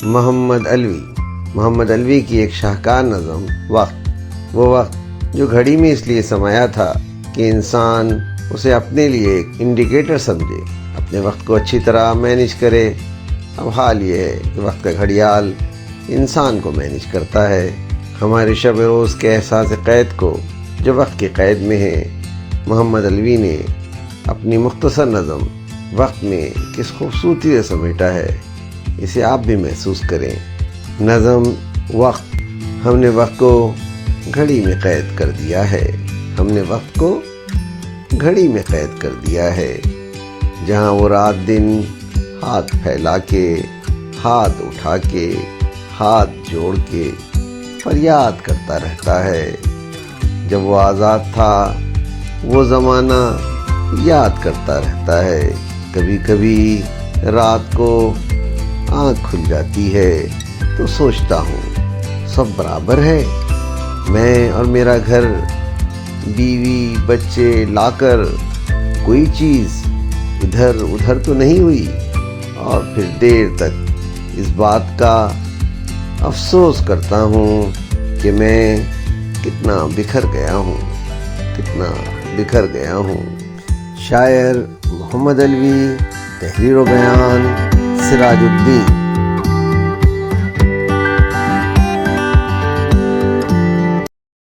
محمد علوی کی ایک شاہکار نظم وقت، وہ وقت جو گھڑی میں اس لیے سمایا تھا کہ انسان اسے اپنے لیے ایک انڈیکیٹر سمجھے، اپنے وقت کو اچھی طرح مینیج کرے۔ اب حال یہ ہے کہ وقت کا گھڑیال انسان کو مینیج کرتا ہے۔ ہمارے شب روز کے احساس قید کو جو وقت کی قید میں ہے، محمد علوی نے اپنی مختصر نظم وقت میں کس خوبصورتی سے سمیٹا ہے، اسے آپ بھی محسوس کریں۔ نظم وقت۔ ہم نے وقت کو گھڑی میں قید کر دیا ہے، ہم نے وقت کو گھڑی میں قید کر دیا ہے، جہاں وہ رات دن ہاتھ پھیلا کے، ہاتھ اٹھا کے، ہاتھ جوڑ کے فریاد کرتا رہتا ہے۔ جب وہ آزاد تھا وہ زمانہ یاد کرتا رہتا ہے۔ کبھی کبھی رات کو آنکھ کھل جاتی ہے تو سوچتا ہوں سب برابر ہے، میں اور میرا گھر، بیوی بچے لا کر کوئی چیز ادھر ادھر تو نہیں ہوئی، اور پھر دیر تک اس بات کا افسوس کرتا ہوں کہ میں کتنا بکھر گیا ہوں۔ شاعر محمد علوی، تحریر و بیان سراج الدین۔